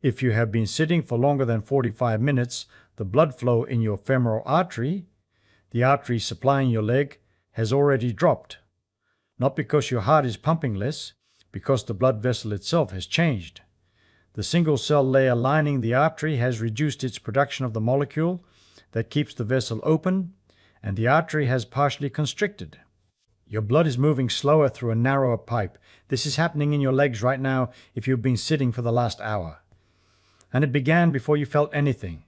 If you have been sitting for longer than 45 minutes, the blood flow in your femoral artery, the artery supplying your leg, has already dropped. Not because your heart is pumping less, because the blood vessel itself has changed. The single-cell layer lining the artery has reduced its production of the molecule that keeps the vessel open, and the artery has partially constricted. Your blood is moving slower through a narrower pipe. This is happening in your legs right now if you've been sitting for the last hour. And it began before you felt anything.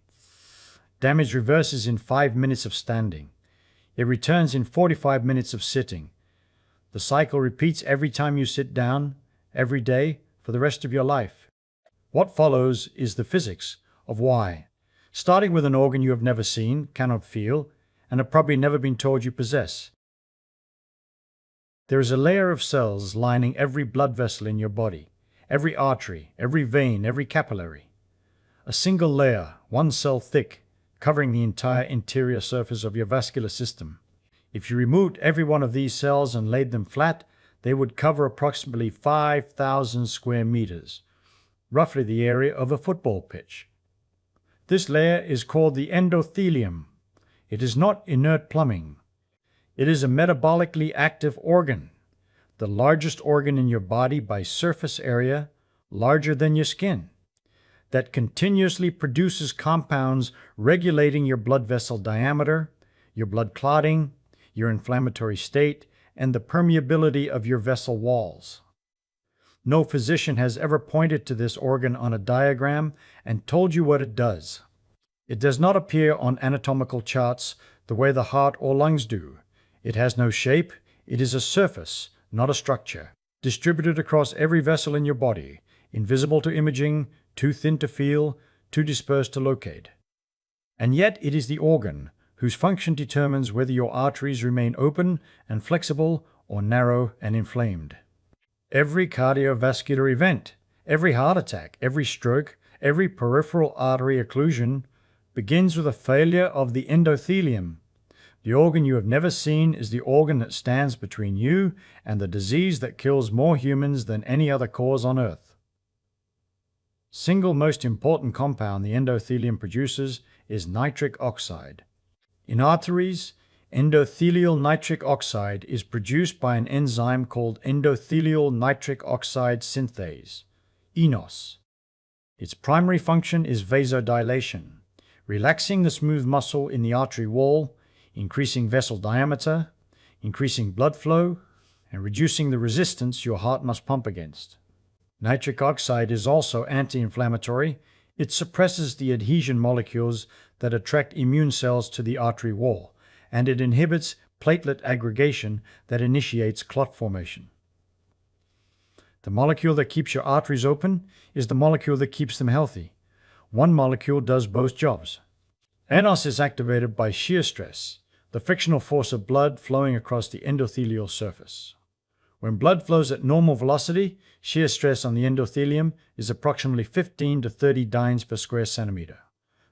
Damage reverses in 5 minutes of standing. It returns in 45 minutes of sitting. The cycle repeats every time you sit down, every day, for the rest of your life. What follows is the physics of why. Starting with an organ you have never seen, cannot feel, and have probably never been told you possess. There is a layer of cells lining every blood vessel in your body, every artery, every vein, every capillary. A single layer, one cell thick, covering the entire interior surface of your vascular system. If you removed every one of these cells and laid them flat, they would cover approximately 5,000 square meters, roughly the area of a football pitch. This layer is called the endothelium. It is not inert plumbing. It is a metabolically active organ, the largest organ in your body by surface area, larger than your skin, that continuously produces compounds regulating your blood vessel diameter, your blood clotting, your inflammatory state, and the permeability of your vessel walls. No physician has ever pointed to this organ on a diagram and told you what it does. It does not appear on anatomical charts the way the heart or lungs do. It has no shape. It is a surface, not a structure, distributed across every vessel in your body, invisible to imaging, too thin to feel, too dispersed to locate. And yet it is the organ whose function determines whether your arteries remain open and flexible or narrow and inflamed. Every cardiovascular event, every heart attack, every stroke, every peripheral artery occlusion begins with a failure of the endothelium. The organ you have never seen is the organ that stands between you and the disease that kills more humans than any other cause on earth. Single most important compound the endothelium produces is nitric oxide. In arteries, endothelial nitric oxide is produced by an enzyme called endothelial nitric oxide synthase, eNOS. Its primary function is vasodilation, relaxing the smooth muscle in the artery wall, increasing vessel diameter, increasing blood flow, and reducing the resistance your heart must pump against. Nitric oxide is also anti-inflammatory. It suppresses the adhesion molecules that attract immune cells to the artery wall, and it inhibits platelet aggregation that initiates clot formation. The molecule that keeps your arteries open is the molecule that keeps them healthy. One molecule does both jobs. eNOS is activated by shear stress, the frictional force of blood flowing across the endothelial surface. When blood flows at normal velocity, shear stress on the endothelium is approximately 15 to 30 dynes per square centimeter.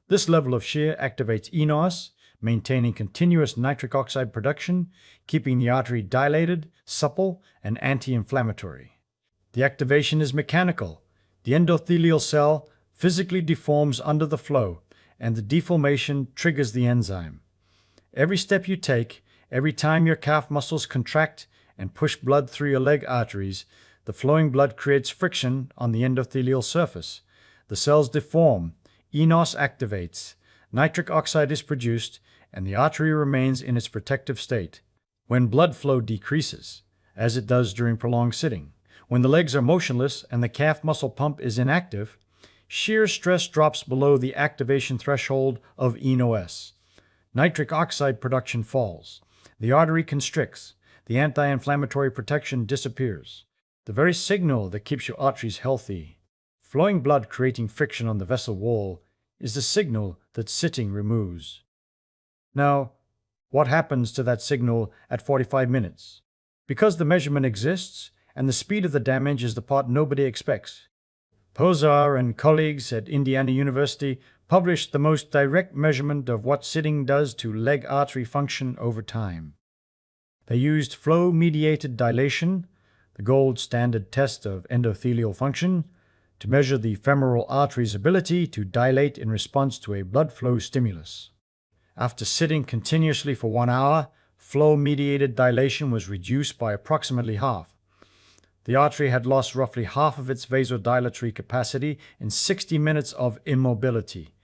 This level of shear activates eNOS, maintaining continuous nitric oxide production, keeping the artery dilated, supple, and anti-inflammatory. The activation is mechanical. The endothelial cell physically deforms under the flow, and the deformation triggers the enzyme. Every step you take, every time your calf muscles contract and push blood through your leg arteries, the flowing blood creates friction on the endothelial surface. The cells deform, eNOS activates, nitric oxide is produced, and the artery remains in its protective state. When blood flow decreases, as it does during prolonged sitting, when the legs are motionless and the calf muscle pump is inactive, shear stress drops below the activation threshold of eNOS. Nitric oxide production falls. The artery constricts. The anti-inflammatory protection disappears. The very signal that keeps your arteries healthy, flowing blood creating friction on the vessel wall, is the signal that sitting removes. Now, what happens to that signal at 45 minutes? Because the measurement exists, and the speed of the damage is the part nobody expects. Posar and colleagues at Indiana University published the most direct measurement of what sitting does to leg artery function over time. They used flow-mediated dilation, the gold standard test of endothelial function, to measure the femoral artery's ability to dilate in response to a blood flow stimulus. After sitting continuously for 1 hour, flow-mediated dilation was reduced by approximately half. The artery had lost roughly half of its vasodilatory capacity in 60 minutes of immobility.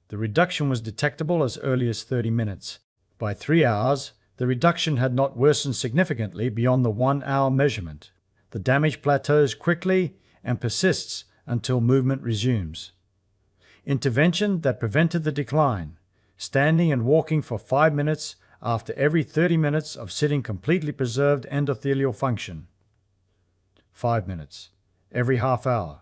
The reduction was detectable as early as 30 minutes. By 3 hours, the reduction had not worsened significantly beyond the 1-hour measurement. The damage plateaus quickly and persists until movement resumes. Intervention that prevented the decline: standing and walking for 5 minutes after every 30 minutes of sitting completely preserved endothelial function. 5 minutes, every half hour.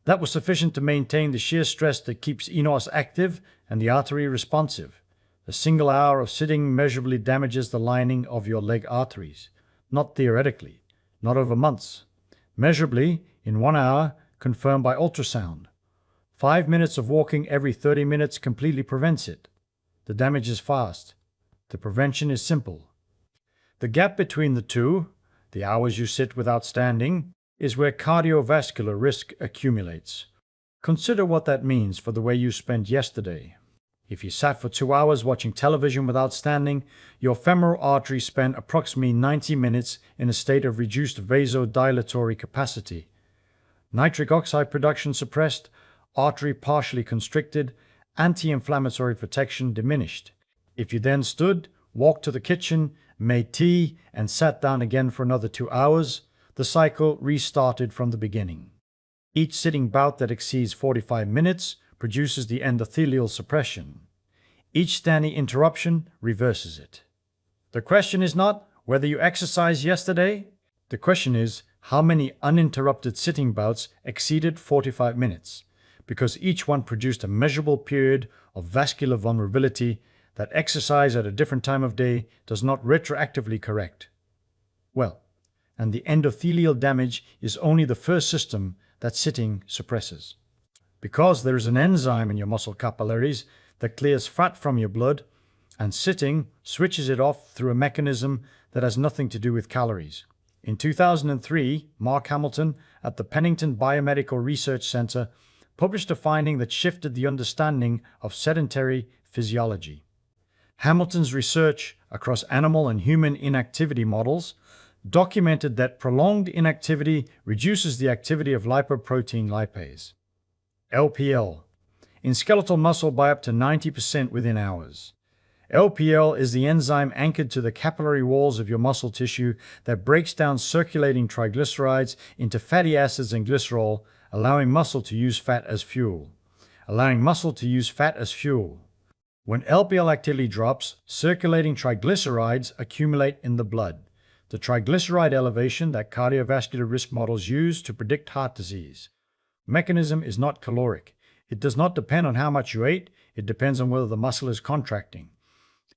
That was sufficient to maintain the shear stress that keeps enos active and the artery responsive. A single hour of sitting measurably damages the lining of your leg arteries. Not theoretically, not over months. Measurably, in 1 hour, confirmed by ultrasound. 5 minutes of walking every 30 minutes completely prevents it. The damage is fast. The prevention is simple. The gap between the two, the hours you sit without standing, is where cardiovascular risk accumulates. Consider what that means for the way you spent yesterday. If you sat for 2 hours watching television without standing, your femoral artery spent approximately 90 minutes in a state of reduced vasodilatory capacity. Nitric oxide production suppressed, artery partially constricted, anti-inflammatory protection diminished. If you then stood, walked to the kitchen, made tea, and sat down again for another 2 hours, the cycle restarted from the beginning. Each sitting bout that exceeds 45 minutes produces the endothelial suppression. Each standing interruption reverses it. The question is not whether you exercised yesterday. The question is how many uninterrupted sitting bouts exceeded 45 minutes, because each one produced a measurable period of vascular vulnerability that exercise at a different time of day does not retroactively correct. Well, and the endothelial damage is only the first system that sitting suppresses. Because there is an enzyme in your muscle capillaries that clears fat from your blood, and sitting switches it off through a mechanism that has nothing to do with calories. In 2003, Mark Hamilton at the Pennington Biomedical Research Center published a finding that shifted the understanding of sedentary physiology. Hamilton's research across animal and human inactivity models documented that prolonged inactivity reduces the activity of lipoprotein lipase, LPL, in skeletal muscle by up to 90% within hours. LPL is the enzyme anchored to the capillary walls of your muscle tissue that breaks down circulating triglycerides into fatty acids and glycerol, allowing muscle to use fat as fuel. When LPL activity drops, circulating triglycerides accumulate in the blood. The triglyceride elevation that cardiovascular risk models use to predict heart disease. Mechanism is not caloric. It does not depend on how much you ate. It depends on whether the muscle is contracting.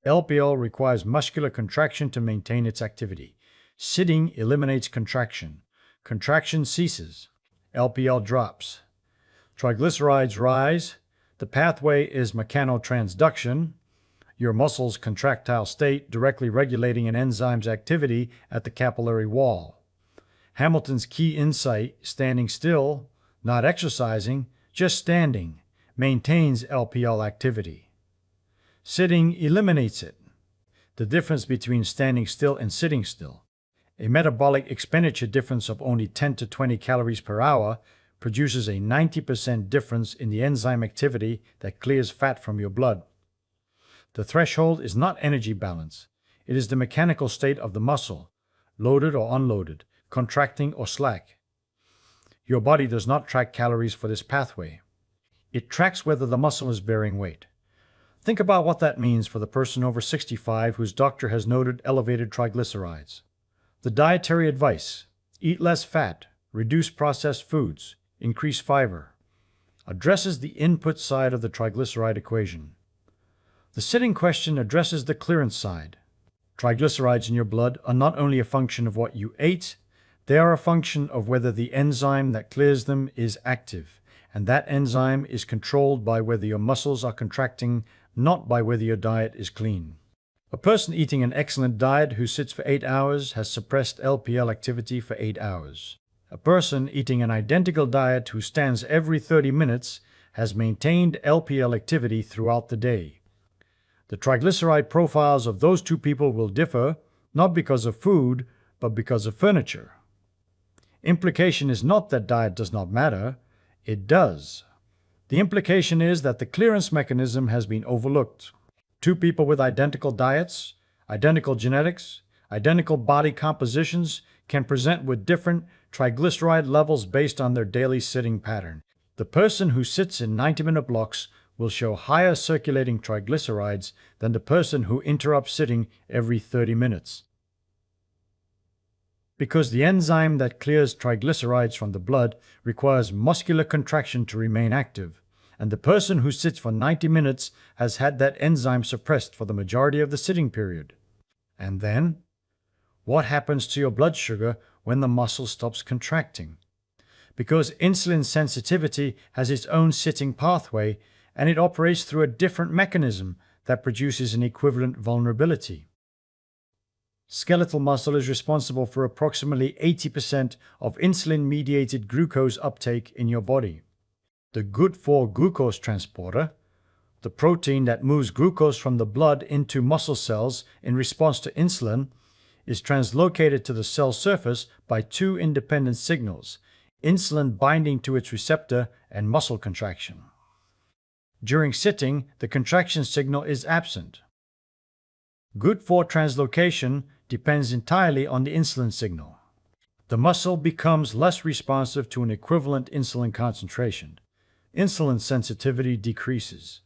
LPL requires muscular contraction to maintain its activity. Sitting eliminates contraction. Contraction ceases. LPL drops. Triglycerides rise. The pathway is mechanotransduction, your muscle's contractile state directly regulating an enzyme's activity at the capillary wall. Hamilton's key insight, standing still, not exercising, just standing, maintains LPL activity. Sitting eliminates it. The difference between standing still and sitting still, a metabolic expenditure difference of only 10 to 20 calories per hour, produces a 90% difference in the enzyme activity that clears fat from your blood. The threshold is not energy balance. It is the mechanical state of the muscle, loaded or unloaded, contracting or slack. Your body does not track calories for this pathway. It tracks whether the muscle is bearing weight. Think about what that means for the person over 65 whose doctor has noted elevated triglycerides. The dietary advice: eat less fat, reduce processed foods, increase fiber, addresses the input side of the triglyceride equation. The sitting question addresses the clearance side. Triglycerides in your blood are not only a function of what you ate, they are a function of whether the enzyme that clears them is active, and that enzyme is controlled by whether your muscles are contracting, not by whether your diet is clean. A person eating an excellent diet who sits for 8 hours has suppressed LPL activity for 8 hours. A person eating an identical diet who stands every 30 minutes has maintained LPL activity throughout the day. The triglyceride profiles of those two people will differ, not because of food, but because of furniture. Implication is not that diet does not matter, it does. The implication is that the clearance mechanism has been overlooked. Two people with identical diets, identical genetics, identical body compositions can present with different triglyceride levels based on their daily sitting pattern. The person who sits in 90-minute blocks will show higher circulating triglycerides than the person who interrupts sitting every 30 minutes. Because the enzyme that clears triglycerides from the blood requires muscular contraction to remain active, and the person who sits for 90 minutes has had that enzyme suppressed for the majority of the sitting period. And then, what happens to your blood sugar when the muscle stops contracting? Because insulin sensitivity has its own sitting pathway, and it operates through a different mechanism that produces an equivalent vulnerability. Skeletal muscle is responsible for approximately 80% of insulin-mediated glucose uptake in your body. The good-for glucose transporter, the protein that moves glucose from the blood into muscle cells in response to insulin, is translocated to the cell surface by two independent signals, insulin binding to its receptor and muscle contraction. During sitting, the contraction signal is absent. Good-for translocation depends entirely on the insulin signal. The muscle becomes less responsive to an equivalent insulin concentration. Insulin sensitivity decreases.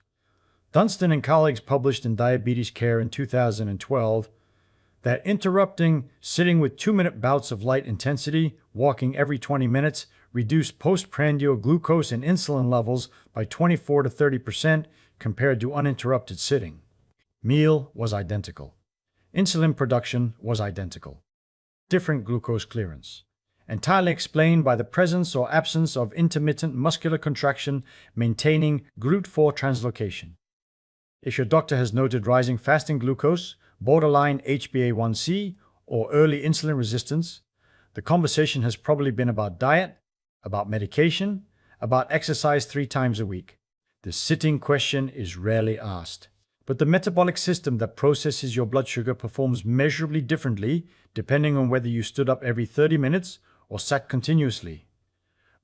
Dunstan and colleagues published in Diabetes Care in 2012 that interrupting sitting with 2-minute bouts of light intensity, walking every 20 minutes, reduced postprandial glucose and insulin levels by 24 to 30% compared to uninterrupted sitting. Meal was identical. Insulin production was identical. Different glucose clearance. Entirely explained by the presence or absence of intermittent muscular contraction maintaining GLUT4 translocation. If your doctor has noted rising fasting glucose, borderline HbA1c, or early insulin resistance, the conversation has probably been about diet, about medication, about exercise 3 times a week. The sitting question is rarely asked. But the metabolic system that processes your blood sugar performs measurably differently depending on whether you stood up every 30 minutes or sat continuously.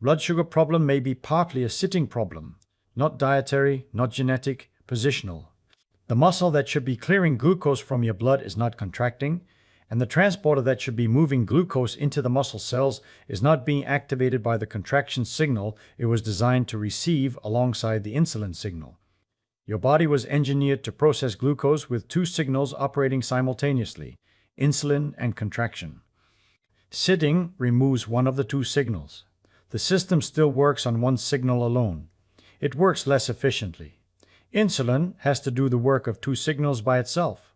Blood sugar problem may be partly a sitting problem, not dietary, not genetic, positional. The muscle that should be clearing glucose from your blood is not contracting, and the transporter that should be moving glucose into the muscle cells is not being activated by the contraction signal it was designed to receive alongside the insulin signal. Your body was engineered to process glucose with 2 signals operating simultaneously, insulin and contraction. Sitting removes one of the 2 signals. The system still works on one signal alone. It works less efficiently. Insulin has to do the work of 2 signals by itself.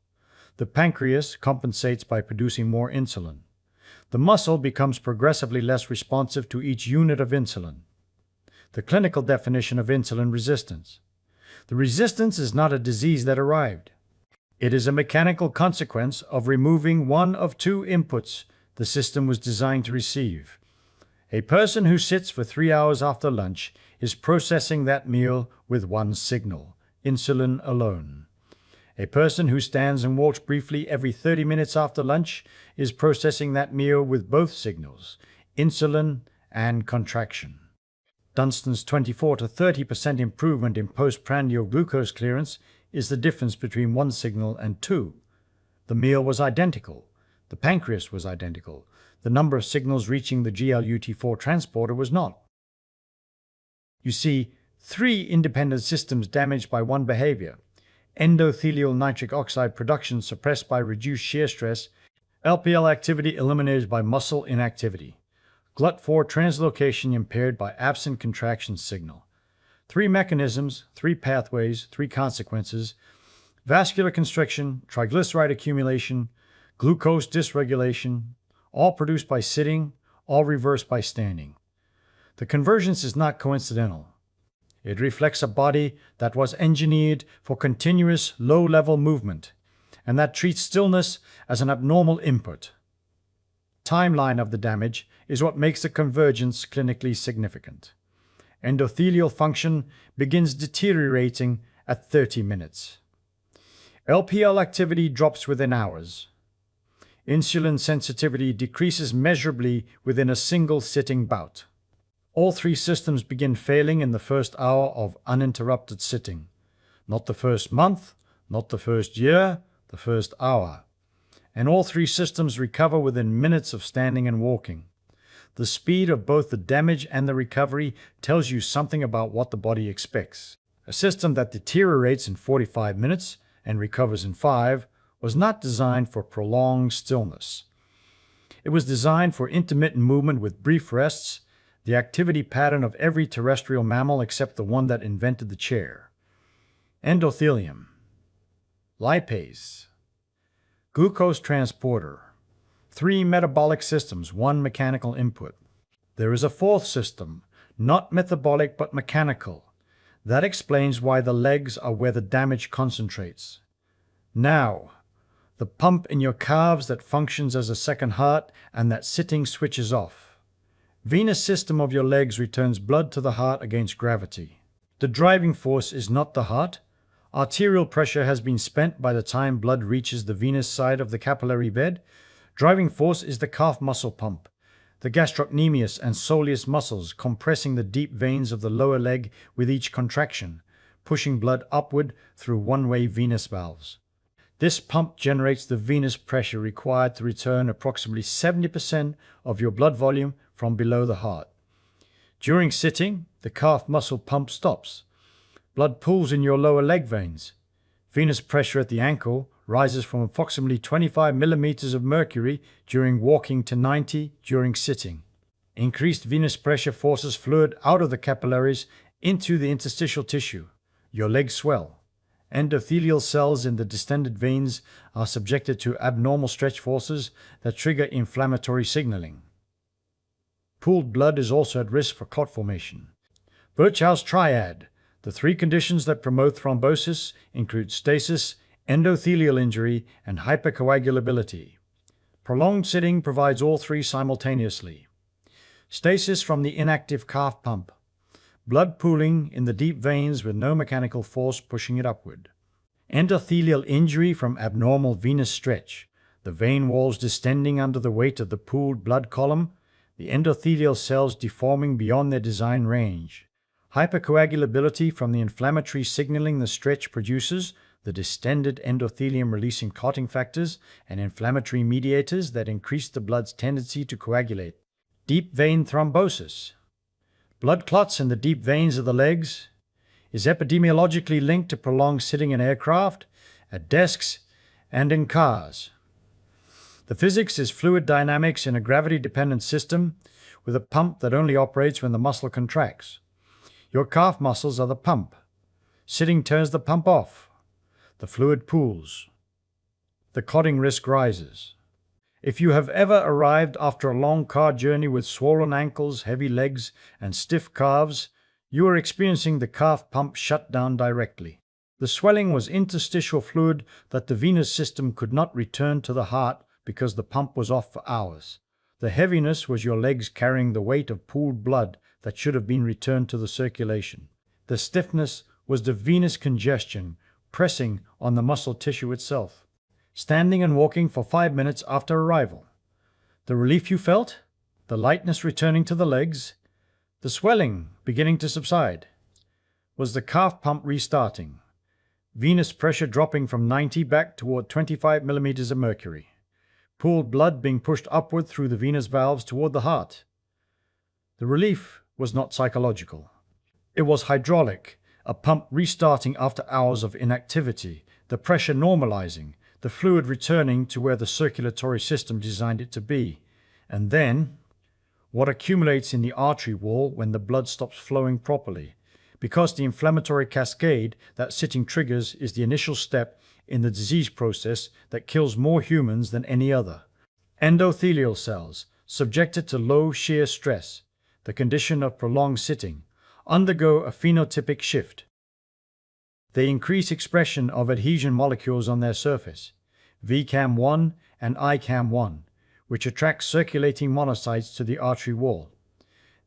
The pancreas compensates by producing more insulin. The muscle becomes progressively less responsive to each unit of insulin. The clinical definition of insulin resistance. The resistance is not a disease that arrived. It is a mechanical consequence of removing one of 2 inputs the system was designed to receive. A person who sits for 3 hours after lunch is processing that meal with 1 signal, insulin alone. A person who stands and walks briefly every 30 minutes after lunch is processing that meal with both signals, insulin and contraction. Dunstan's 24 to 30% improvement in postprandial glucose clearance is the difference between 1 signal and 2. The meal was identical. The pancreas was identical. The number of signals reaching the GLUT4 transporter was not. You see 3 independent systems damaged by 1 behavior: endothelial nitric oxide production suppressed by reduced shear stress, LPL activity eliminated by muscle inactivity. GLUT4 translocation impaired by absent contraction signal. 3 mechanisms, 3 pathways, 3 consequences: vascular constriction, triglyceride accumulation, glucose dysregulation, all produced by sitting, all reversed by standing. The convergence is not coincidental. It reflects a body that was engineered for continuous low-level movement, and that treats stillness as an abnormal input. timeline of the damage is what makes the convergence clinically significant. Endothelial function begins deteriorating at 30 minutes. LPL activity drops within hours. Insulin sensitivity decreases measurably within a single sitting bout. All three systems begin failing in the first hour of uninterrupted sitting. Not the first month, not the first year, the first hour. And all three systems recover within minutes of standing and walking. The speed of both the damage and the recovery tells you something about what the body expects. A system that deteriorates in 45 minutes and recovers in 5 was not designed for prolonged stillness. It was designed for intermittent movement with brief rests, the activity pattern of every terrestrial mammal except the one that invented the chair. Endothelium, lipase, glucose transporter, 3 metabolic systems, 1 mechanical input. There is a fourth system, not metabolic but mechanical. That explains why the legs are where the damage concentrates. Now, the pump in your calves that functions as a second heart and that sitting switches off. Venous system of your legs returns blood to the heart against gravity. The driving force is not the heart. Arterial pressure has been spent by the time blood reaches the venous side of the capillary bed. Driving force is the calf muscle pump, the gastrocnemius and soleus muscles compressing the deep veins of the lower leg with each contraction, pushing blood upward through one-way venous valves. This pump generates the venous pressure required to return approximately 70% of your blood volume from below the heart. During sitting, the calf muscle pump stops. Blood pools in your lower leg veins. Venous pressure at the ankle rises from approximately 25 millimeters of mercury during walking to 90 during sitting. Increased venous pressure forces fluid out of the capillaries into the interstitial tissue. Your legs swell. Endothelial cells in the distended veins are subjected to abnormal stretch forces that trigger inflammatory signaling. Pooled blood is also at risk for clot formation. Virchow's triad, the 3 conditions that promote thrombosis, include stasis, endothelial injury, and hypercoagulability. Prolonged sitting provides all 3 simultaneously. Stasis from the inactive calf pump. Blood pooling in the deep veins with no mechanical force pushing it upward. Endothelial injury from abnormal venous stretch, the vein walls distending under the weight of the pooled blood column, the endothelial cells deforming beyond their design range. Hypercoagulability from the inflammatory signaling the stretch produces, the distended endothelium releasing clotting factors and inflammatory mediators that increase the blood's tendency to coagulate. Deep vein thrombosis. Blood clots in the deep veins of the legs is epidemiologically linked to prolonged sitting in aircraft, at desks, and in cars. The physics is fluid dynamics in a gravity-dependent system with a pump that only operates when the muscle contracts. Your calf muscles are the pump. Sitting turns the pump off. The fluid pools. The clotting risk rises. If you have ever arrived after a long car journey with swollen ankles, heavy legs, and stiff calves, you are experiencing the calf pump shut down directly. The swelling was interstitial fluid that the venous system could not return to the heart because the pump was off for hours. The heaviness was your legs carrying the weight of pooled blood that should have been returned to the circulation. The stiffness was the venous congestion pressing on the muscle tissue itself. Standing and walking for 5 minutes after arrival. The relief you felt, the lightness returning to the legs, the swelling beginning to subside, was the calf pump restarting, venous pressure dropping from 90 back toward 25 millimeters of mercury, pooled blood being pushed upward through the venous valves toward the heart. The relief was not psychological. It was hydraulic, a pump restarting after hours of inactivity, the pressure normalizing, the fluid returning to where the circulatory system designed it to be. And then, what accumulates in the artery wall when the blood stops flowing properly? Because the inflammatory cascade that sitting triggers is the initial step in the disease process that kills more humans than any other. Endothelial cells, subjected to low shear stress, the condition of prolonged sitting, undergo a phenotypic shift. They increase expression of adhesion molecules on their surface, VCAM1 and ICAM1, which attract circulating monocytes to the artery wall.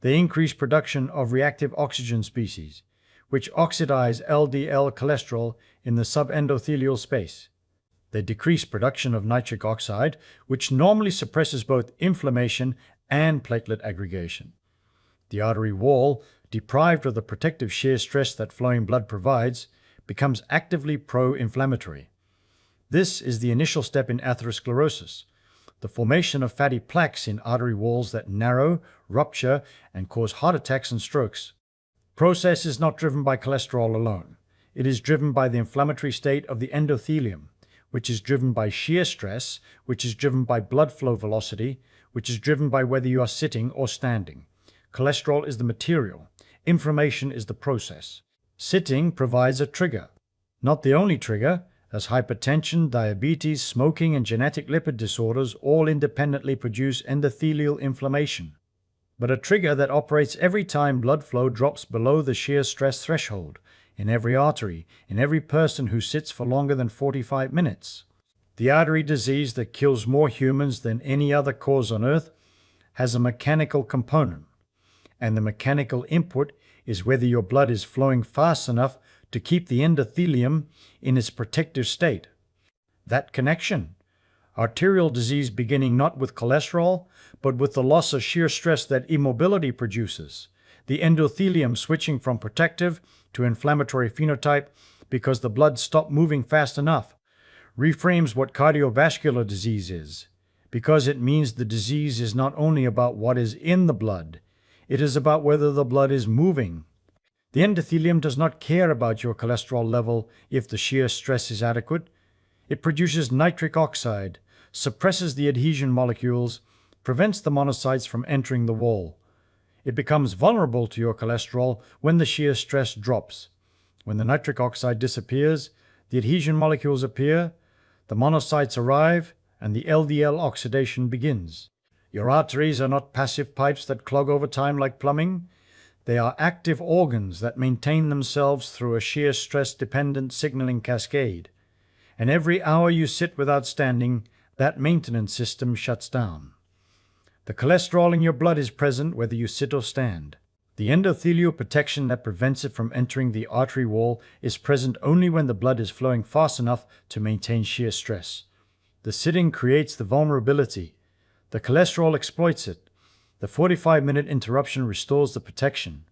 They increase production of reactive oxygen species, which oxidize LDL cholesterol in the subendothelial space. They decrease production of nitric oxide, which normally suppresses both inflammation and platelet aggregation. The artery wall, deprived of the protective shear stress that flowing blood provides, becomes actively pro-inflammatory. This is the initial step in atherosclerosis, the formation of fatty plaques in artery walls that narrow, rupture, and cause heart attacks and strokes. The process is not driven by cholesterol alone. It is driven by the inflammatory state of the endothelium, which is driven by shear stress, which is driven by blood flow velocity, which is driven by whether you are sitting or standing. Cholesterol is the material. Inflammation is the process. Sitting provides a trigger. Not the only trigger, as hypertension, diabetes, smoking, and genetic lipid disorders all independently produce endothelial inflammation, but a trigger that operates every time blood flow drops below the shear stress threshold, in every artery, in every person who sits for longer than 45 minutes. The artery disease that kills more humans than any other cause on Earth has a mechanical component, and the mechanical input is whether your blood is flowing fast enough to keep the endothelium in its protective state. That connection, arterial disease beginning not with cholesterol, but with the loss of shear stress that immobility produces, the endothelium switching from protective to inflammatory phenotype because the blood stopped moving fast enough, reframes what cardiovascular disease is, because it means the disease is not only about what is in the blood, it is about whether the blood is moving. The endothelium does not care about your cholesterol level if the shear stress is adequate. It produces nitric oxide, suppresses the adhesion molecules, prevents the monocytes from entering the wall. It becomes vulnerable to your cholesterol when the shear stress drops. When the nitric oxide disappears, the adhesion molecules appear, the monocytes arrive, and the LDL oxidation begins. Your arteries are not passive pipes that clog over time like plumbing. They are active organs that maintain themselves through a shear stress-dependent signaling cascade. And every hour you sit without standing, that maintenance system shuts down. The cholesterol in your blood is present whether you sit or stand. The endothelial protection that prevents it from entering the artery wall is present only when the blood is flowing fast enough to maintain shear stress. The sitting creates the vulnerability. The cholesterol exploits it. The 45-minute interruption restores the protection.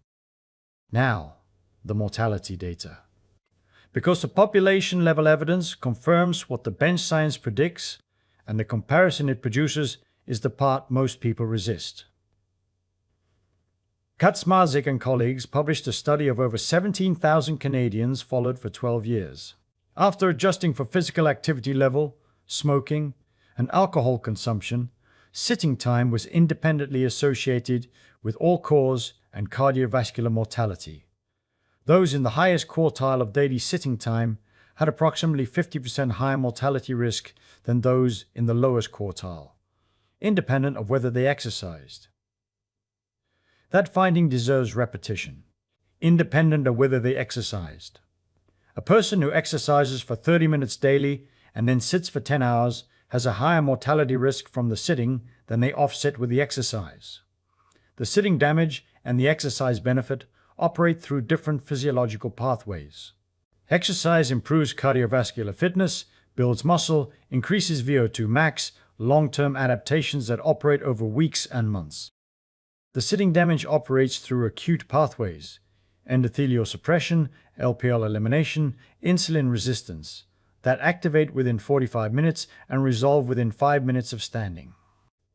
Now, the mortality data. Because the population-level evidence confirms what the bench science predicts, and the comparison it produces is the part most people resist. Kaczmarzyk and colleagues published a study of over 17,000 Canadians followed for 12 years. After adjusting for physical activity level, smoking, and alcohol consumption, sitting time was independently associated with all-cause and cardiovascular mortality. Those in the highest quartile of daily sitting time had approximately 50% higher mortality risk than those in the lowest quartile, independent of whether they exercised. That finding deserves repetition, independent of whether they exercised. A person who exercises for 30 minutes daily and then sits for 10 hours has a higher mortality risk from the sitting than they offset with the exercise. The sitting damage and the exercise benefit operate through different physiological pathways. Exercise improves cardiovascular fitness, builds muscle, increases VO2 max, long-term adaptations that operate over weeks and months. The sitting damage operates through acute pathways: endothelial suppression, LPL elimination, insulin resistance, that activate within 45 minutes and resolve within 5 minutes of standing.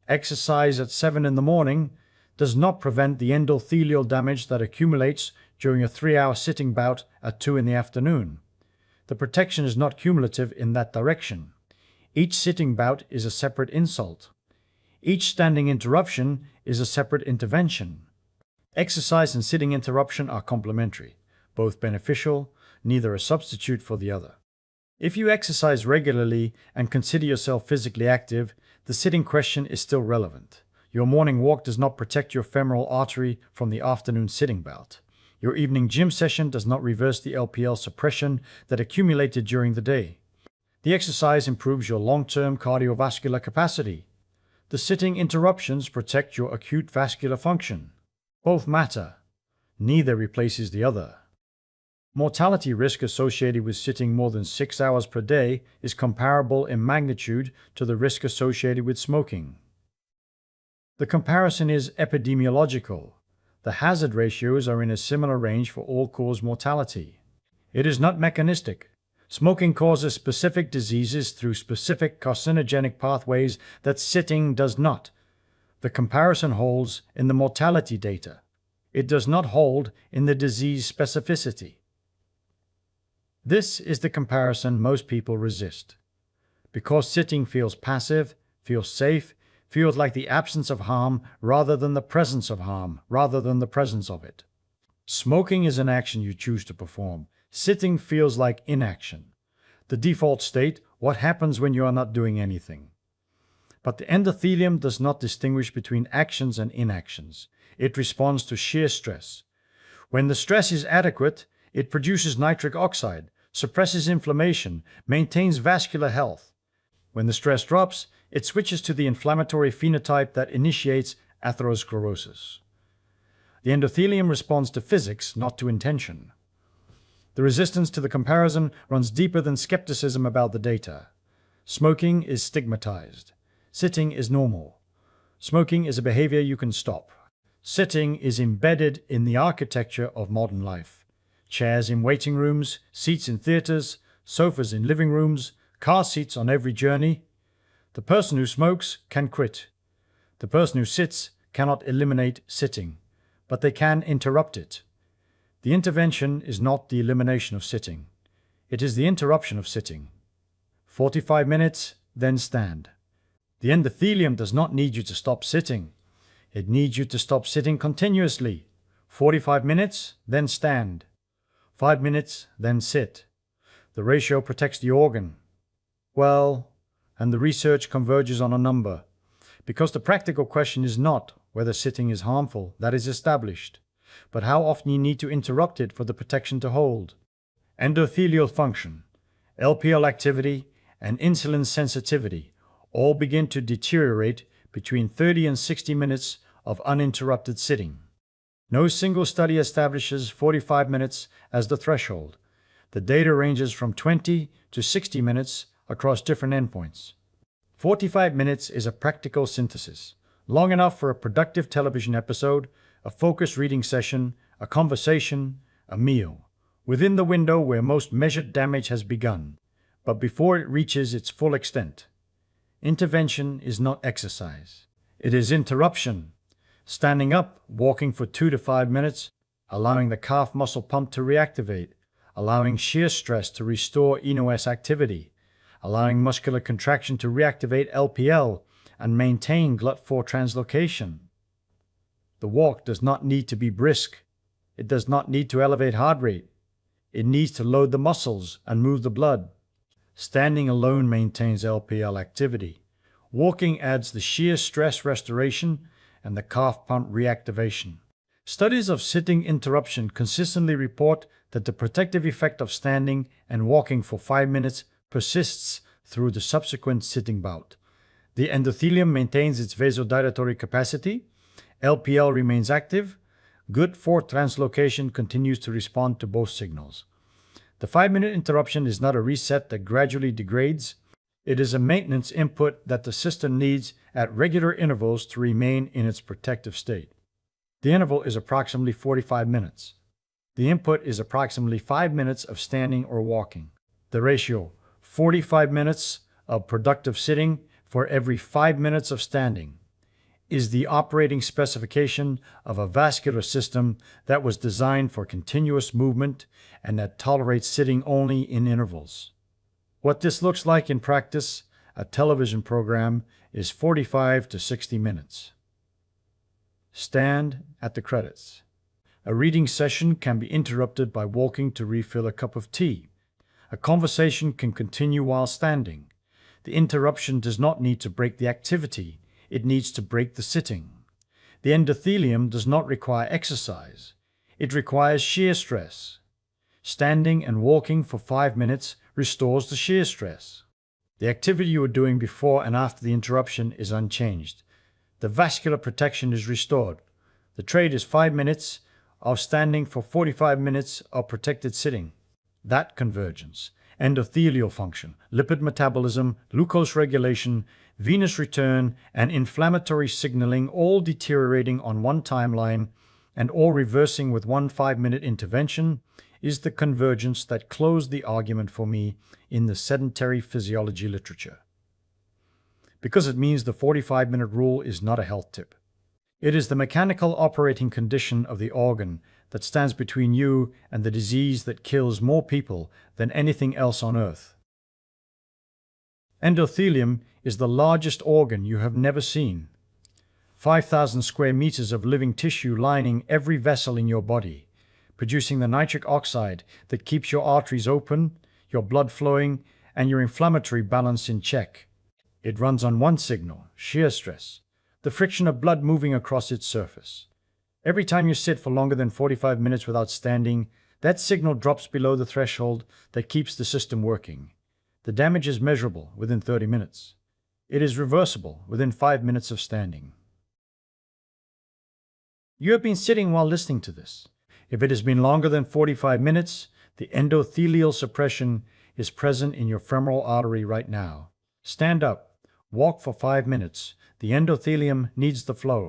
Exercise at 7 in the morning does not prevent the endothelial damage that accumulates during a 3-hour sitting bout at 2 in the afternoon. The protection is not cumulative in that direction. Each sitting bout is a separate insult. Each standing interruption is a separate intervention. Exercise and sitting interruption are complementary, both beneficial, neither a substitute for the other. If you exercise regularly and consider yourself physically active, the sitting question is still relevant. Your morning walk does not protect your femoral artery from the afternoon sitting bout. Your evening gym session does not reverse the LPL suppression that accumulated during the day. The exercise improves your long-term cardiovascular capacity. The sitting interruptions protect your acute vascular function. Both matter. Neither replaces the other. Mortality risk associated with sitting more than 6 hours per day is comparable in magnitude to the risk associated with smoking. The comparison is epidemiological. The hazard ratios are in a similar range for all-cause mortality. It is not mechanistic. Smoking causes specific diseases through specific carcinogenic pathways that sitting does not. The comparison holds in the mortality data. It does not hold in the disease specificity. This is the comparison most people resist. Because sitting feels passive, feels safe, feels like the absence of harm rather than the presence of harm, rather than the presence of it. Smoking is an action you choose to perform. Sitting feels like inaction. The default state, what happens when you are not doing anything. But the endothelium does not distinguish between actions and inactions. It responds to shear stress. When the stress is adequate, it produces nitric oxide, suppresses inflammation, maintains vascular health. When the stress drops, it switches to the inflammatory phenotype that initiates atherosclerosis. The endothelium responds to physics, not to intention. The resistance to the comparison runs deeper than skepticism about the data. Smoking is stigmatized. Sitting is normal. Smoking is a behavior you can stop. Sitting is embedded in the architecture of modern life. Chairs in waiting rooms, seats in theaters, sofas in living rooms, car seats on every journey. The person who smokes can quit. The person who sits cannot eliminate sitting, but they can interrupt it. The intervention is not the elimination of sitting. It is the interruption of sitting. 45 minutes, then stand. The endothelium does not need you to stop sitting. It needs you to stop sitting continuously. 45 minutes, then stand. 5 minutes, then sit. The ratio protects the organ. Well, and the research converges on a number. Because the practical question is not whether sitting is harmful, that is established, but how often you need to interrupt it for the protection to hold. Endothelial function, LPL activity, and insulin sensitivity all begin to deteriorate between 30 and 60 minutes of uninterrupted sitting. No single study establishes 45 minutes as the threshold. The data ranges from 20 to 60 minutes across different endpoints. 45 minutes is a practical synthesis, long enough for a productive television episode, a focused reading session, a conversation, a meal, within the window where most measured damage has begun, but before it reaches its full extent. Intervention is not exercise. It is interruption. Standing up, walking for 2 to 5 minutes, allowing the calf muscle pump to reactivate, allowing shear stress to restore ENOS activity, allowing muscular contraction to reactivate LPL and maintain GLUT4 translocation. The walk does not need to be brisk. It does not need to elevate heart rate. It needs to load the muscles and move the blood. Standing alone maintains LPL activity. Walking adds the shear stress restoration and the calf pump reactivation. Studies of sitting interruption consistently report that the protective effect of standing and walking for 5 minutes persists through the subsequent sitting bout. The endothelium maintains its vasodilatory capacity. LPL remains active. GLUT4 translocation continues to respond to both signals. The 5-minute interruption is not a reset that gradually degrades. It is a maintenance input that the system needs at regular intervals to remain in its protective state. The interval is approximately 45 minutes. The input is approximately 5 minutes of standing or walking. The ratio, 45 minutes of productive sitting for every 5 minutes of standing, is the operating specification of a vascular system that was designed for continuous movement and that tolerates sitting only in intervals. What this looks like in practice, a television program, is 45 to 60 minutes. Stand at the credits. A reading session can be interrupted by walking to refill a cup of tea. A conversation can continue while standing. The interruption does not need to break the activity. It needs to break the sitting. The endothelium does not require exercise. It requires shear stress. Standing and walking for 5 minutes restores the shear stress. The activity you were doing before and after the interruption is unchanged. The vascular protection is restored. The trade is 5 minutes of standing for 45 minutes of protected sitting. That convergence, endothelial function, lipid metabolism, glucose regulation, venous return, and inflammatory signaling all deteriorating on one timeline and all reversing with one 5-minute intervention, is the convergence that closed the argument for me in the sedentary physiology literature. Because it means the 45-minute rule is not a health tip. It is the mechanical operating condition of the organ that stands between you and the disease that kills more people than anything else on earth. Endothelium is the largest organ you have never seen. 5,000 square meters of living tissue lining every vessel in your body, producing the nitric oxide that keeps your arteries open, your blood flowing, and your inflammatory balance in check. It runs on one signal, shear stress, the friction of blood moving across its surface. Every time you sit for longer than 45 minutes without standing, that signal drops below the threshold that keeps the system working. The damage is measurable within 30 minutes. It is reversible within 5 minutes of standing. You have been sitting while listening to this. If it has been longer than 45 minutes, the endothelial suppression is present in your femoral artery right now. Stand up. Walk for 5 minutes. The endothelium needs the flow.